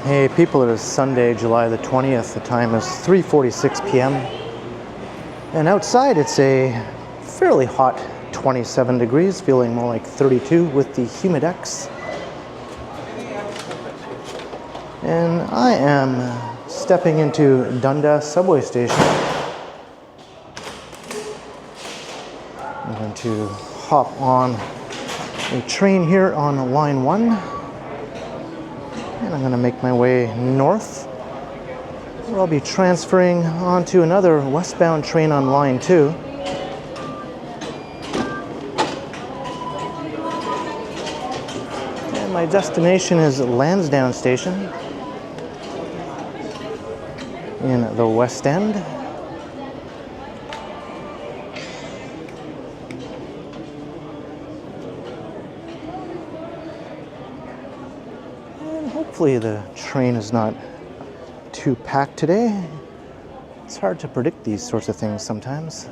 Hey people, it is Sunday, July the 20th. The time is 3:46 p.m. And outside it's a fairly hot 27 degrees, feeling more like 32 with the humidex. And I am stepping into Dundas subway station. I'm going to hop on a train here on line 1. And I'm going to make my way north, where I'll be transferring onto another westbound train on line 2. And my destination is Lansdowne Station in the West End. Hopefully the train is not too packed today. It's hard to predict these sorts of things sometimes.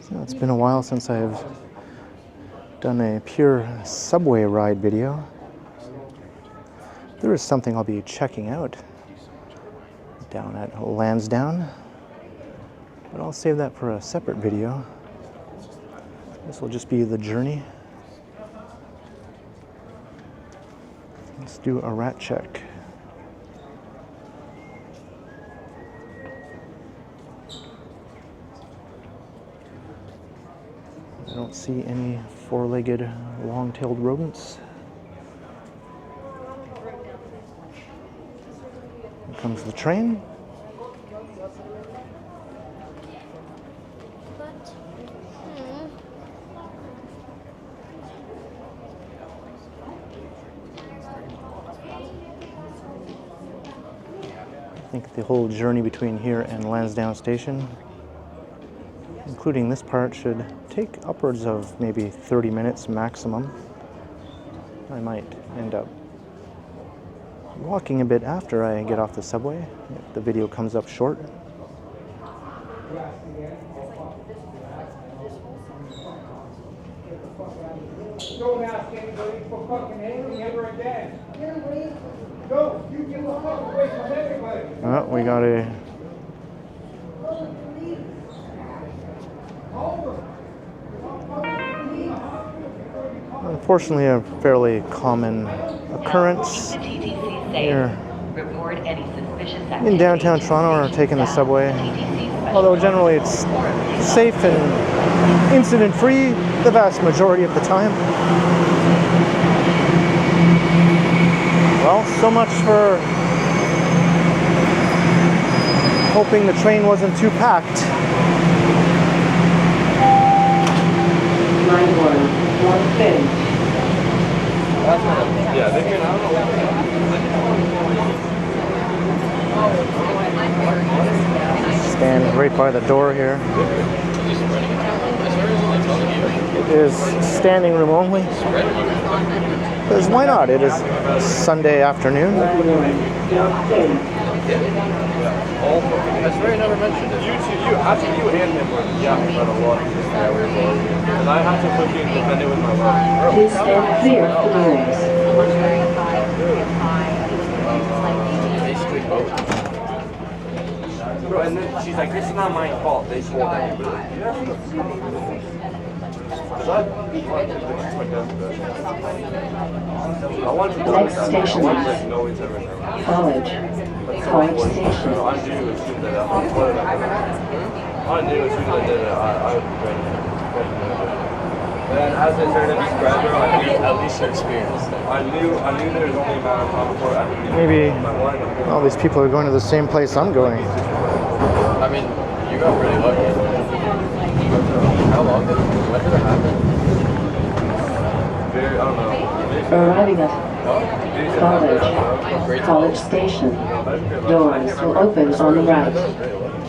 So it's been a while since I've done a pure subway ride video. There is something I'll be checking out down at Lansdowne, but I'll save that for a separate video. This will just be the journey. Let's do a rat check. I don't see any four-legged, long-tailed rodents. Here comes the train. I think the whole journey between here and Lansdowne Station, including this part, should take upwards of maybe 30 minutes maximum. I might end up walking a bit after I get off the subway if the video comes up short. Don't ask anybody for fucking anything ever again. No, you give a fuck away from everybody. Oh, we got a unfortunately a fairly common occurrence here in downtown Toronto, or taking the subway. Although generally it's safe and incident-free the vast majority of the time. Well, so much for hoping the train wasn't too packed. Line 1 finished. Yeah, they can. I don't know. Stand right by the door here. It is standing room only. Because why not? It is Sunday afternoon. That's very never mentioned it. Actually, you and him were yapping about a lot of this guy we were going. And I had to fucking defend it with my mouth. Please stand clear of the doors. Basically both. Bro, and then she's like, this is not my fault. They told me. Next station is College. College Station. I knew as soon as I did it, I would be ready. And as I started to describe her, I knew at least her experience. I knew there was only a matter of time before I could Maybe all these people are going to the same place I'm going. I mean, you got pretty lucky. How long did it? When did it happen? I don't know. Arriving at College Station. Doors will open on the right.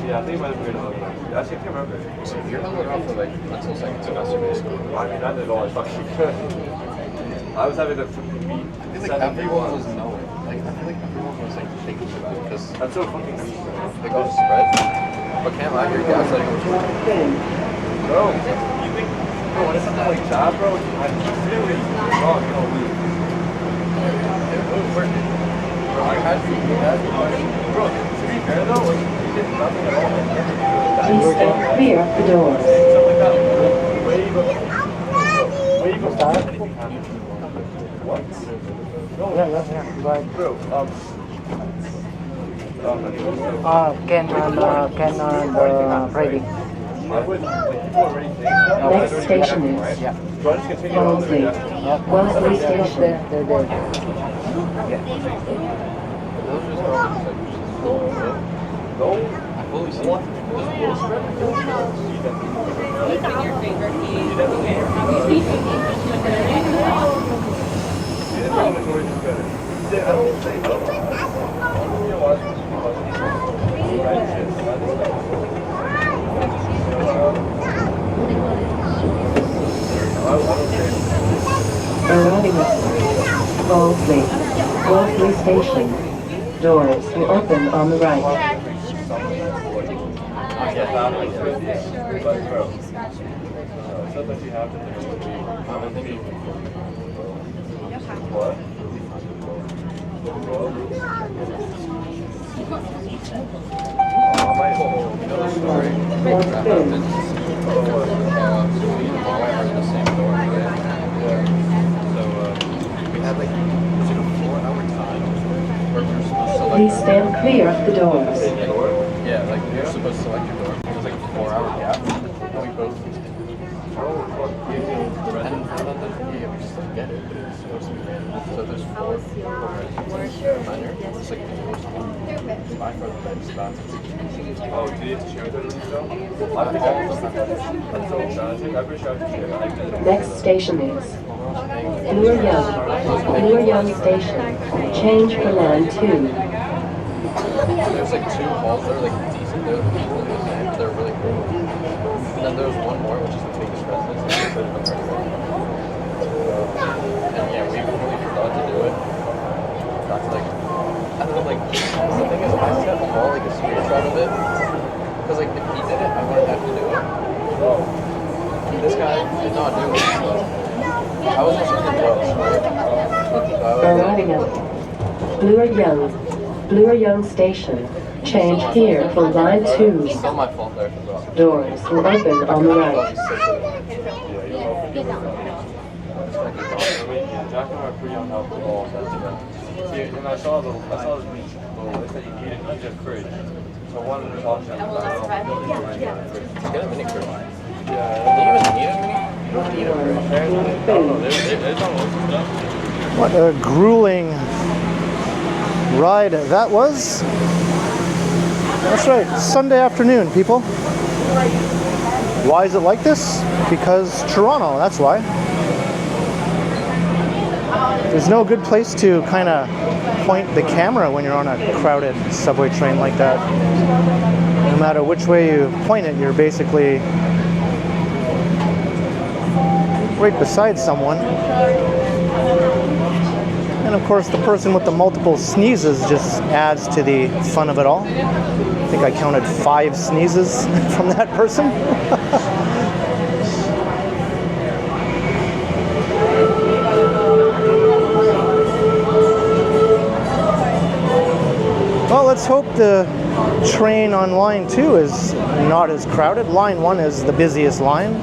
Yeah, I think it might have been. Actually, I can't remember. So you're not looking off for like until second semester basically. I mean, I did all I fucking could. I was having to beat I feel like everyone was knowing. Like, I feel like everyone was like thinking about it because That's so fucking nice. it goes spread. But can't lie, your gaslighting was Bro, you think, bro, when it's something like that, bro, I really wrong, you know, it was working. Bro, I had you, bro, to be fair though, like, you did nothing at all. Please stand clear of the doors. Stuff like that, way before anything happened. What? No, Yeah. But bro, Ken on Friday. I would, like, people already think that. Next station is Do I just continue on Wellesley. there? Wellesley Station. They're good. those just like, No. I fully see it. Arriving at Wellesley. Wellesley Station. Doors will open on the right. Please stand clear of the doors. Yeah, like you're supposed to select your door. It was like a 4-hour gap. And we both. And yeah, we just didn't get it, but it was supposed to be random. So there's 4 minor. It's like the most it's by far the best spots. Oh, do you have to share that with yourself? Next station is Bloor-Yonge. Bloor-Yonge Station. Change for line 2. There's like 2 halls that are like decent. They're equally the same, but they're really cool. And then there's one more, which is the biggest residence. And yeah, we really forgot to do it. That's like, I don't know, like, the thing is, I sent Paul like a screenshot of it. Because like, if he did it, I wouldn't have to do it. This guy did not do it. So I was also pretty close, right? Arriving at Bloor-Yonge. Bloor-Yonge Station. Change here for line 2. It's still my fault there. I forgot. Doors will open on the right. Jack and I are pretty unhelpful all that. See, and I saw the list that you needed, you just courage. So I wanted to talk to him about Get a mini crib. Yeah. Do you even need a mini? You don't need a crib. What a grueling ride that was. That's right, Sunday afternoon, people. Why is it like this? Because Toronto, that's why. There's no good place to kind of point the camera when you're on a crowded subway train like that. No matter which way you point it, you're basically right beside someone. And of course, the person with the multiple sneezes just adds to the fun of it all. I think I counted 5 sneezes from that person. Well, let's hope the train on line 2 is not as crowded. Line 1 is the busiest line.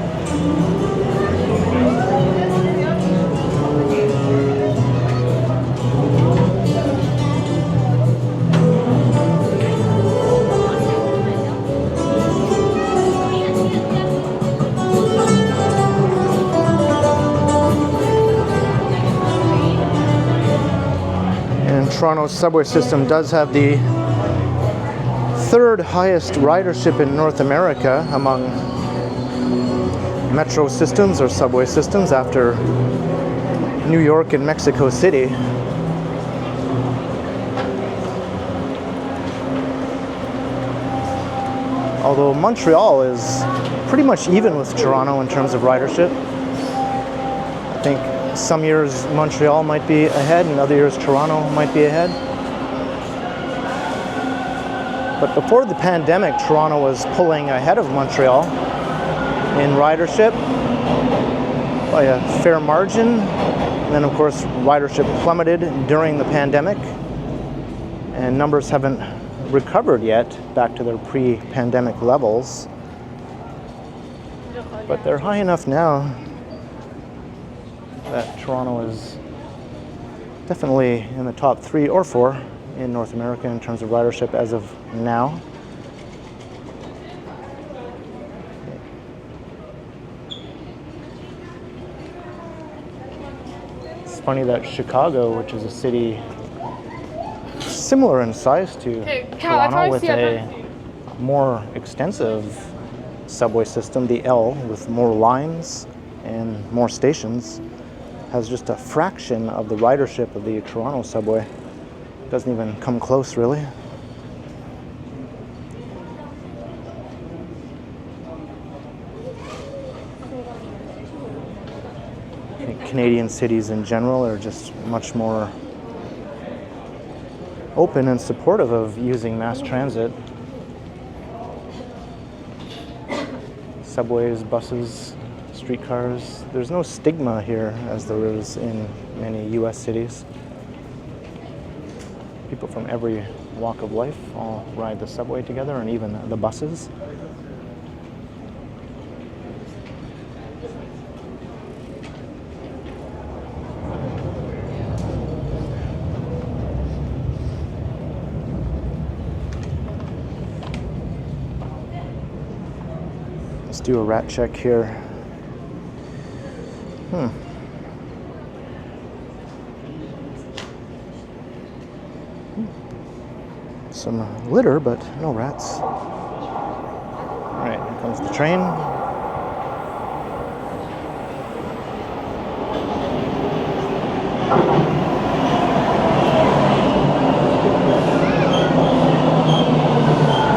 Toronto's subway system does have the 3rd highest ridership in North America among metro systems or subway systems after New York and Mexico City. Although Montreal is pretty much even with Toronto in terms of ridership. I think Some years Montreal might be ahead, and other years Toronto might be ahead. But before the pandemic, Toronto was pulling ahead of Montreal in ridership by a fair margin. And then, of course, ridership plummeted during the pandemic, and numbers haven't recovered yet back to their pre-pandemic levels. But they're high enough now that Toronto is definitely in the top 3 or 4 in North America in terms of ridership as of now. It's funny that Chicago, which is a city similar in size to Toronto with a more extensive subway system, the L, with more lines and more stations, has just a fraction of the ridership of the Toronto subway. Doesn't even come close, really. I think Canadian cities in general are just much more open and supportive of using mass transit. Subways, buses, streetcars. There's no stigma here as there is in many US cities. People from every walk of life all ride the subway together, and even the buses. Let's do a rat check here. Some litter, but no rats. All right, here comes the train.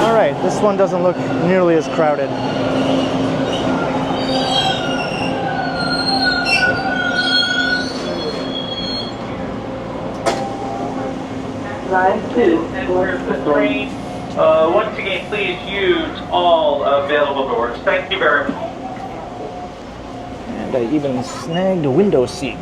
All right, this one doesn't look nearly as crowded. Line 2. Enters the train. Once again, please use all available doors. Thank you very much. And I even snagged a window seat.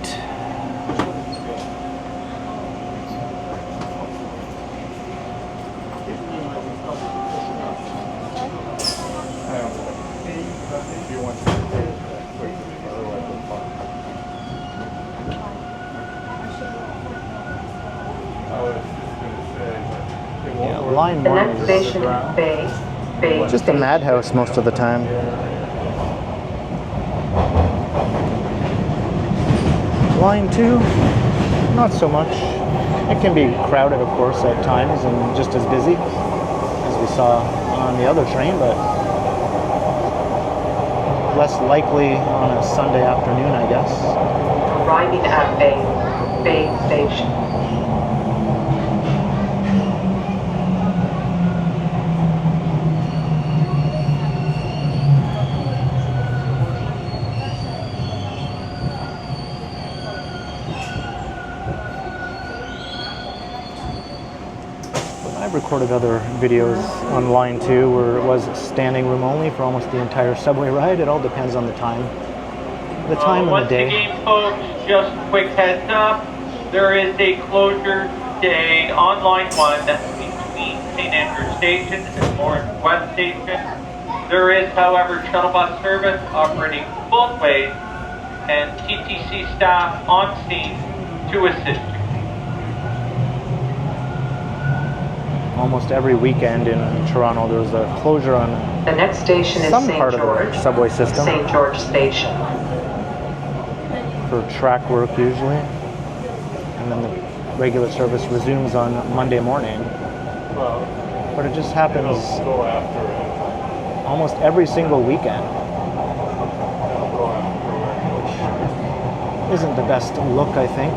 Line The 1 next is station is Bay. just a madhouse most of the time. Line 2, not so much. It can be crowded, of course, at times, and just as busy as we saw on the other train, but less likely on a Sunday afternoon, I guess. Arriving at Bay Station. I've recorded other videos on line 2 where it was standing room only for almost the entire subway ride. It all depends on the time. The time of the day. Once again, folks, just a quick heads up. There is a closure today on line 1 between St. Andrews Station and Bloor-Yonge Station. There is, however, shuttle bus service operating both ways and TTC staff on scene to assist you. Almost every weekend in Toronto, there's a closure on The next station is some St. part of George. the subway system St. George Station. for track work usually. And then the regular service resumes on Monday morning. But it just happens almost every single weekend. Which isn't the best look, I think.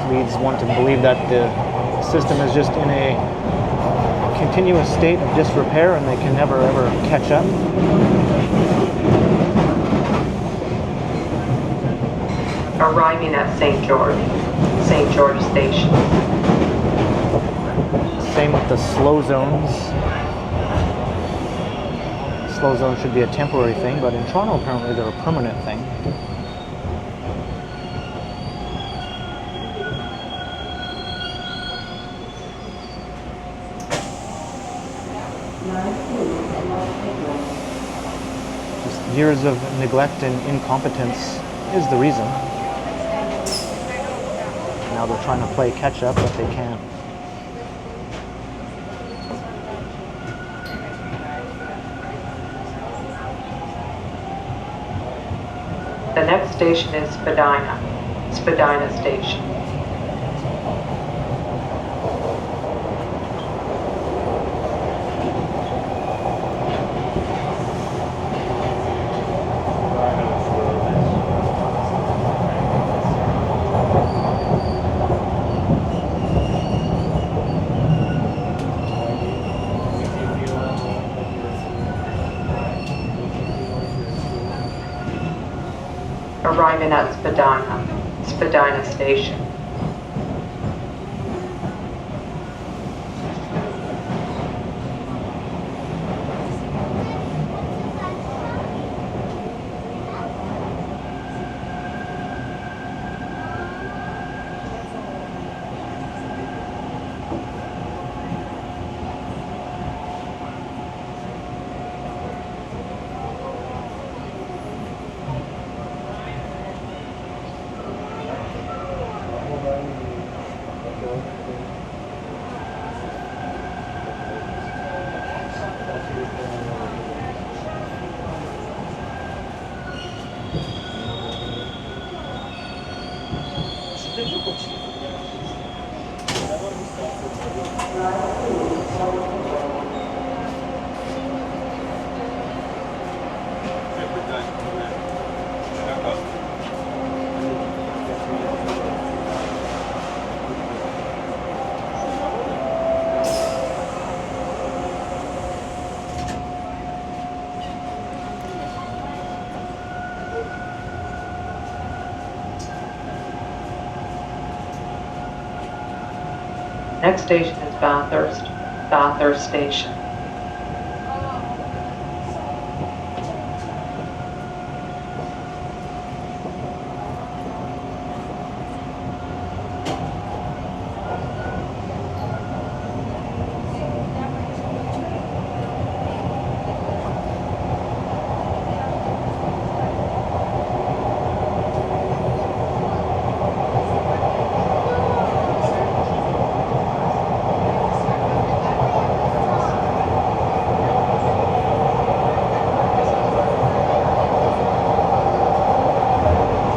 Leads one to believe that the system is just in a continuous state of disrepair and they can never ever catch up. Arriving at St. George Station. Same with the slow zones. Slow zone should be a temporary thing, but in Toronto apparently they're a permanent thing. Just years of neglect and incompetence is the reason. Now they're trying to play catch up, but they can't. The next station is Spadina Station. Arriving at Spadina Station. Next station is Bathurst Station.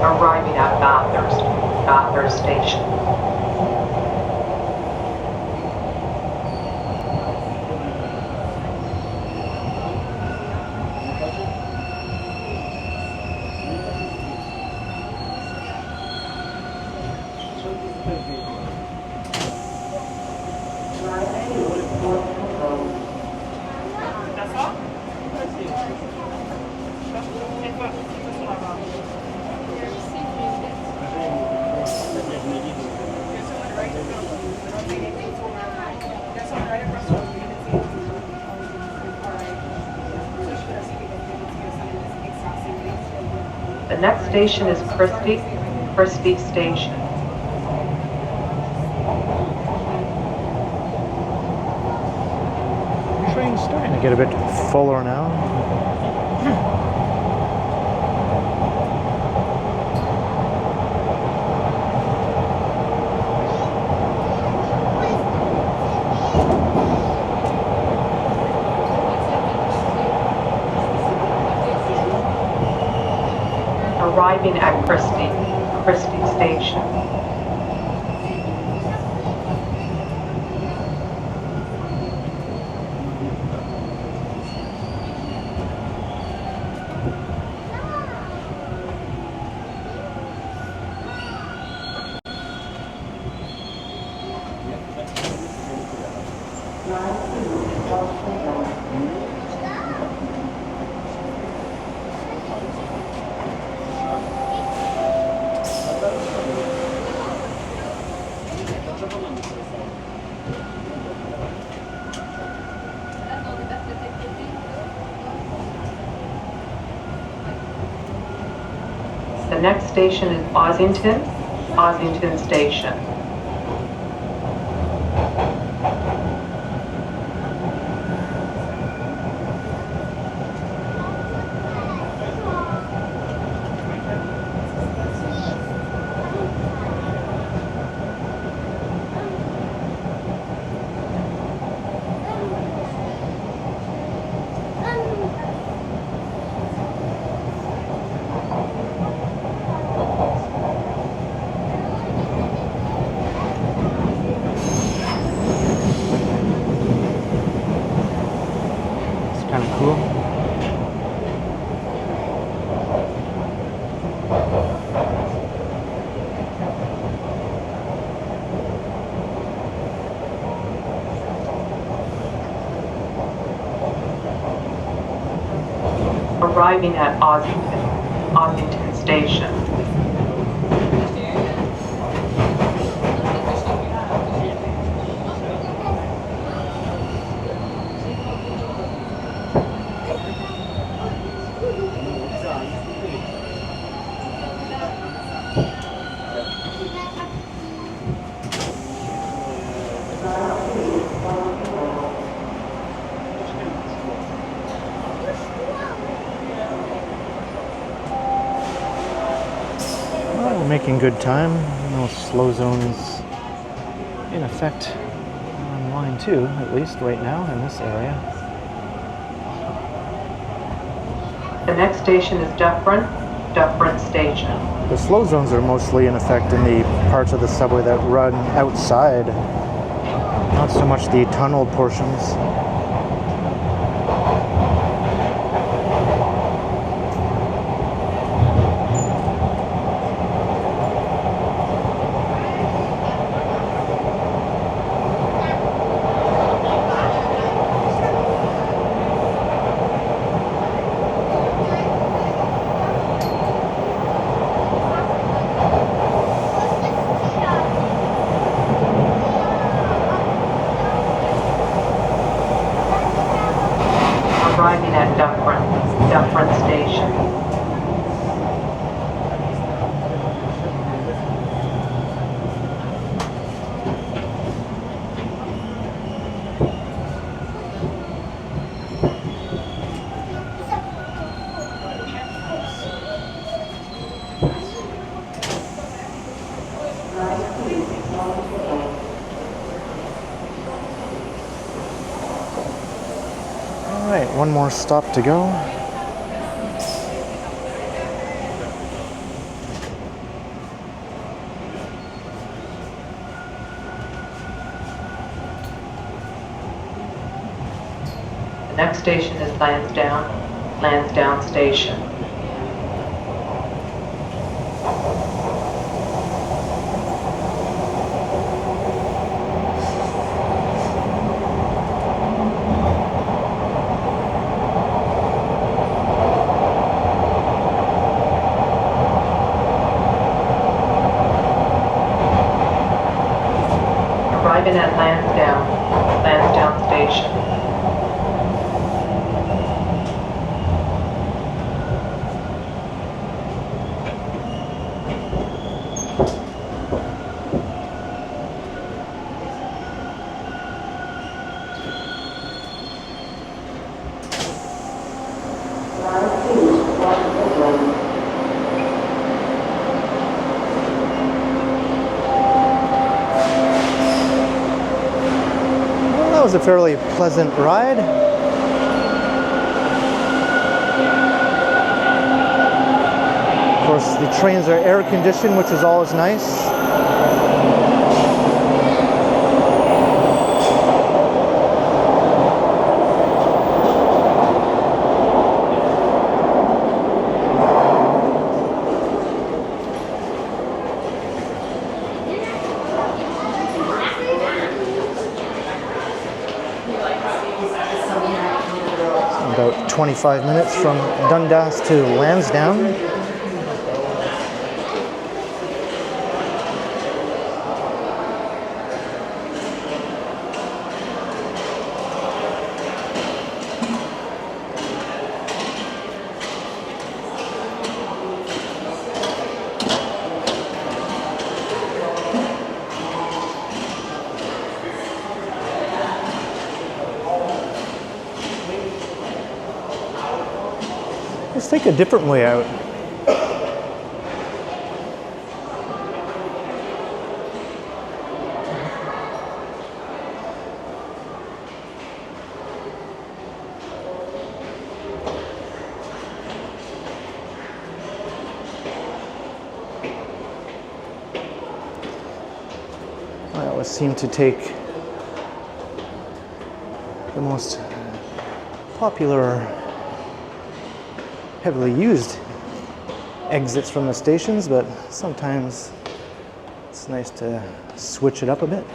Arriving at Bathurst Station. The next station is Christie Station. Train's starting to get a bit fuller now. Arriving at Christie Station. The next station is Ossington Station. Kind of cool. Arriving at Ossington Station. Well, we're making good time. No slow zones in effect on line 2, at least right now in this area. The next station is Dufferin Station. The slow zones are mostly in effect in the parts of the subway that run outside, not so much the tunnel portions. Arriving at Dufferin Station. All right, one more stop to go. The next station is Lansdowne Station. Arriving at Lansdowne Station. Well, that was a fairly pleasant ride. Of course, the trains are air conditioned, which is always nice. About 25 minutes from Dundas to Lansdowne. Let's take a different way out. I always seem to take the most popular, heavily used exits from the stations, but sometimes it's nice to switch it up a bit.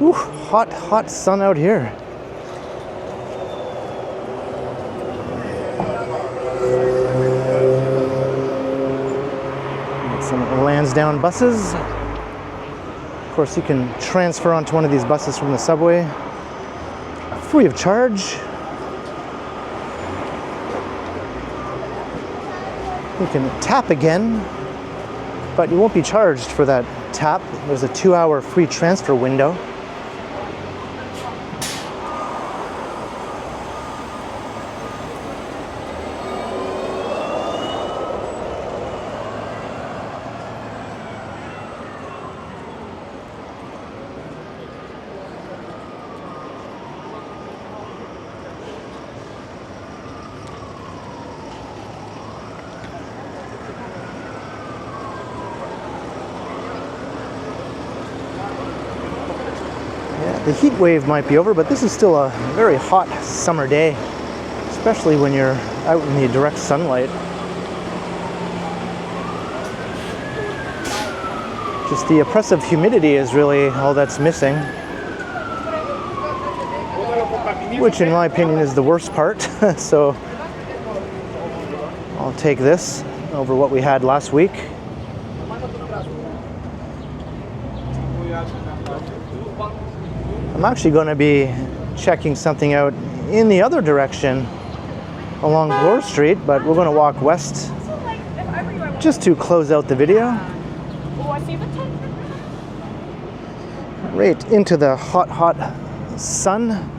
Ooh, hot, hot sun out here. Some Lansdowne buses. Of course, you can transfer onto one of these buses from the subway, free of charge. You can tap again, but you won't be charged for that tap. There's a 2-hour free transfer window. The heat wave might be over, but this is still a very hot summer day, especially when you're out in the direct sunlight. Just the oppressive humidity is really all that's missing, which in my opinion is the worst part. So I'll take this over what we had last week. I'm actually going to be checking something out in the other direction along Bloor Street, but we're going to walk west just to close out the video. Right into the hot, hot sun.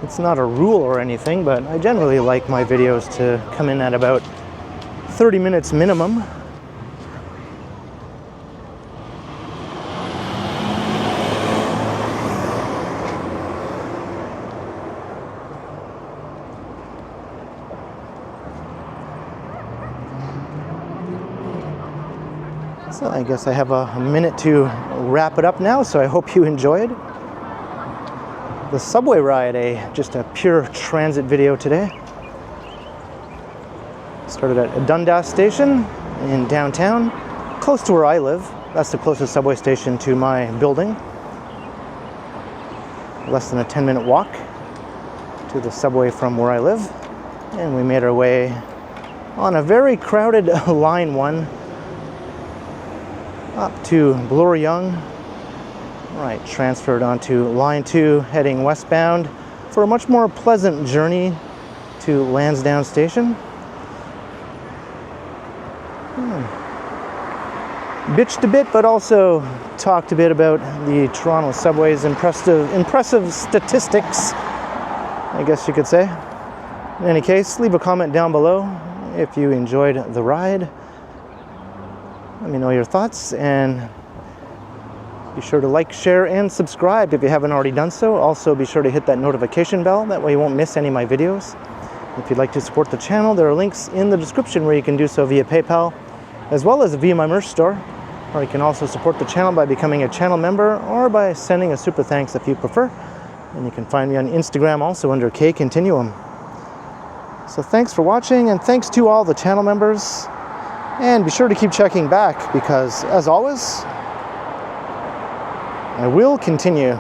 It's not a rule or anything, but I generally like my videos to come in at about 30 minutes minimum. So I guess I have a minute to wrap it up now, so I hope you enjoyed the subway ride, just a pure transit video today. Started at Dundas Station in downtown, close to where I live. That's the closest subway station to my building. Less than a 10-minute walk to the subway from where I live. And we made our way on a very crowded Line 1 up to Bloor-Yonge. Right, transferred onto Line 2, heading westbound for a much more pleasant journey to Lansdowne Station. Bitched a bit, but also talked a bit about the Toronto subway's impressive statistics, I guess you could say. In any case, leave a comment down below if you enjoyed the ride. Let me know your thoughts, and be sure to like, share, and subscribe if you haven't already done so. Also, be sure to hit that notification bell. That way you won't miss any of my videos. If you'd like to support the channel, there are links in the description where you can do so via PayPal, as well as via my merch store. Or you can also support the channel by becoming a channel member or by sending a super thanks if you prefer. And you can find me on Instagram also under K Continuum. So thanks for watching, and thanks to all the channel members. And be sure to keep checking back because, as always, I will continue